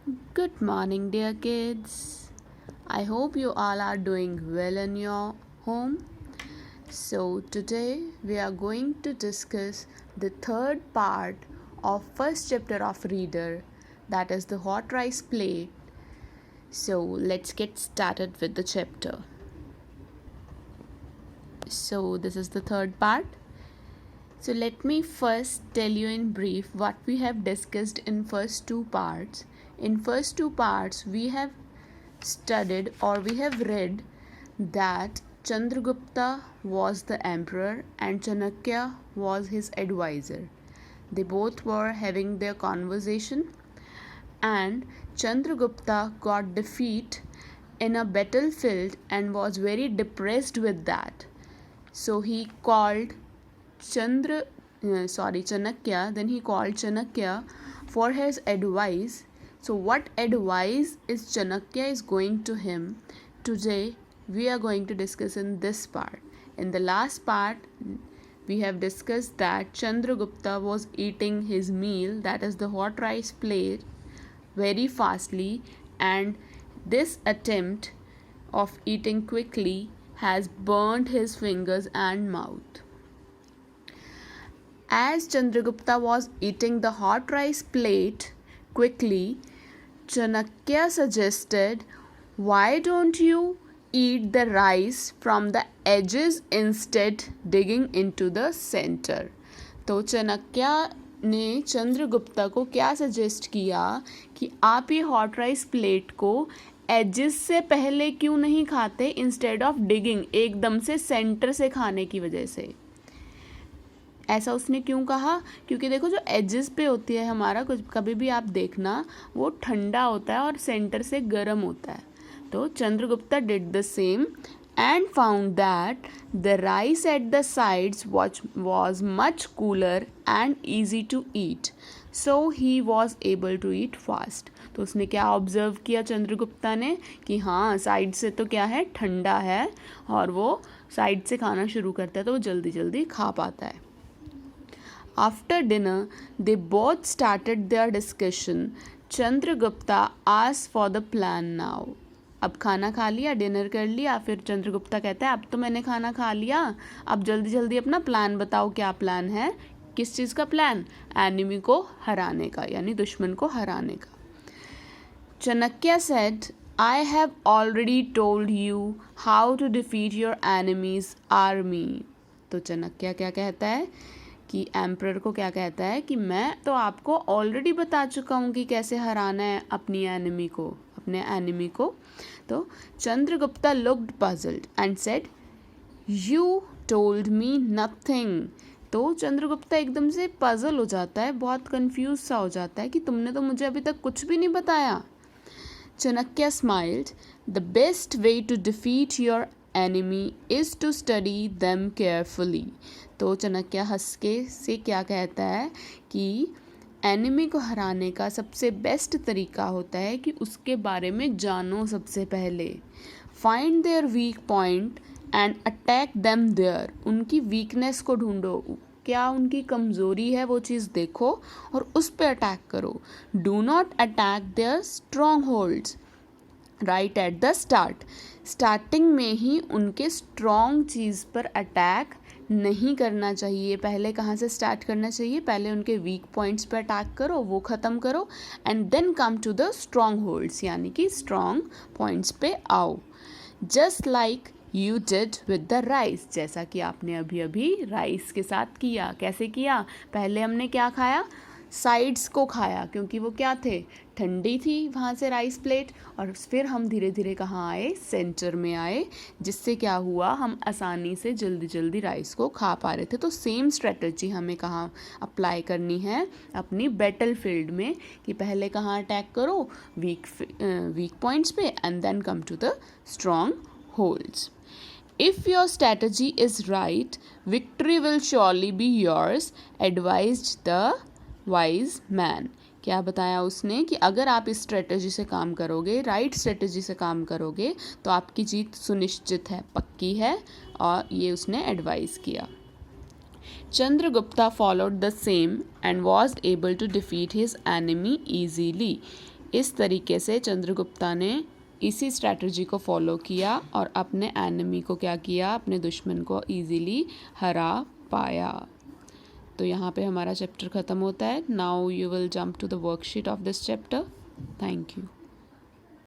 Good morning, dear kids. I hope you all are doing well in your home. So, today we are going to discuss the third part of first chapter of Reader, that is the hot rice plate. So, let's get started with the chapter. So, this is the third part. So let me first tell you in brief what we have discussed in first two parts. In first two parts we have studied or we have read that Chandragupta was the emperor and Chanakya was his advisor. They both were having their conversation and Chandragupta got defeat in a battlefield and was very depressed with that. So he called Chanakya, then he called Chanakya for his advice. So what advice is Chanakya is going to him? Today we are going to discuss in this part. In the last part, we have discussed that Chandragupta was eating his meal, that is the hot rice plate, very fastly, and this attempt of eating quickly has burnt his fingers and mouth. As Chandragupta was eating the hot rice plate quickly, Chanakya suggested, "Why don't you eat the rice from the edges instead digging into the center?" तो चाणक्य ने चंद्रगुप्ता को क्या suggest किया कि आप ये hot rice plate को edges से पहले क्यों नहीं खाते इंस्टेड ऑफ डिगिंग, एकदम से सेंटर से खाने की वजह से। ऐसा उसने क्यों कहा? क्योंकि देखो जो एजेस पे होती है हमारा कुछ, कभी भी आप देखना वो ठंडा होता है और सेंटर से गर्म होता है। तो Chandragupta did the same and found that the rice at the sides was much cooler and easy to eat, so he was able to eat fast. तो उसने क्या ऑब्जर्व किया चंद्रगुप्ता ने कि हाँ साइड से तो क्या है, ठंडा है, और वो साइड से खाना शुरू करता है तो वो जल्दी जल्दी खा पाता है। After dinner, they both started their discussion. Chandragupta asked for the plan now. अब खाना खा लिया, डिनर कर लिया, फिर चंद्रगुप्ता कहता है अब तो मैंने खाना खा लिया, अब जल्दी जल्दी अपना प्लान बताओ, क्या प्लान है? किस चीज़ का प्लान? एनिमी को हराने का, यानी दुश्मन को हराने का। Chanakya said, I have already told you how to defeat your enemy's army. तो चनक्या क्या कहता है कि एम्परर को क्या कहता है कि मैं तो आपको ऑलरेडी बता चुका हूँ कि कैसे हराना है अपनी एनिमी को, अपने एनिमी को। तो Chandragupta looked puzzled and said, you told me nothing. तो चंद्रगुप्ता एकदम से पजल हो जाता है, बहुत कंफ्यूज सा हो जाता है कि तुमने तो मुझे अभी तक कुछ भी नहीं बताया। Chanakya smiled. The best way to defeat your enemy is to study them carefully. तो चाणक्य हंस के से क्या कहता है कि एनिमी को हराने का सबसे बेस्ट तरीका होता है कि उसके बारे में जानो सबसे पहले। Find their weak point and attack them their. उनकी वीकनेस को ढूंढो, क्या उनकी कमज़ोरी है वो चीज़ देखो और उस पर अटैक करो। Do not attack their strongholds right at the start. Starting में ही उनके स्ट्रॉन्ग चीज़ पर अटैक नहीं करना चाहिए। पहले कहाँ से स्टार्ट करना चाहिए? पहले उनके वीक पॉइंट्स पर अटैक करो, वो ख़त्म करो, and then come to the strongholds, यानी कि स्ट्रॉन्ग पॉइंट्स पे आओ। Just like you did with the rice, जैसा कि आपने अभी अभी राइस के साथ किया। कैसे किया? पहले हमने क्या खाया? साइड्स को खाया, क्योंकि वो क्या थे, ठंडी थी वहाँ से राइस प्लेट, और फिर हम धीरे धीरे कहाँ आए, सेंटर में आए, जिससे क्या हुआ, हम आसानी से जल्दी जल्दी राइस को खा पा रहे थे। तो सेम स्ट्रेटजी हमें कहाँ अप्लाई करनी है? अपनी बैटल फील्ड में, कि पहले कहाँ अटैक करो, वीक पॉइंट्स पे, and then come to the strongholds. If your strategy is right, victory will surely be yours, advised the wise man. क्या बताया उसने कि अगर आप इस स्ट्रेटजी से काम करोगे, राइट स्ट्रेटजी से काम करोगे, तो आपकी जीत सुनिश्चित है, पक्की है, और ये उसने एडवाइस किया। Chandragupta followed the same and was able to defeat his enemy easily. इस तरीके से चंद्रगुप्ता ने इसी स्ट्रैटेजी को फॉलो किया और अपने एनिमी को क्या किया, अपने दुश्मन को इजीली हरा पाया। तो यहाँ पे हमारा चैप्टर ख़त्म होता है। Now you will jump to the worksheet of this chapter. Thank you.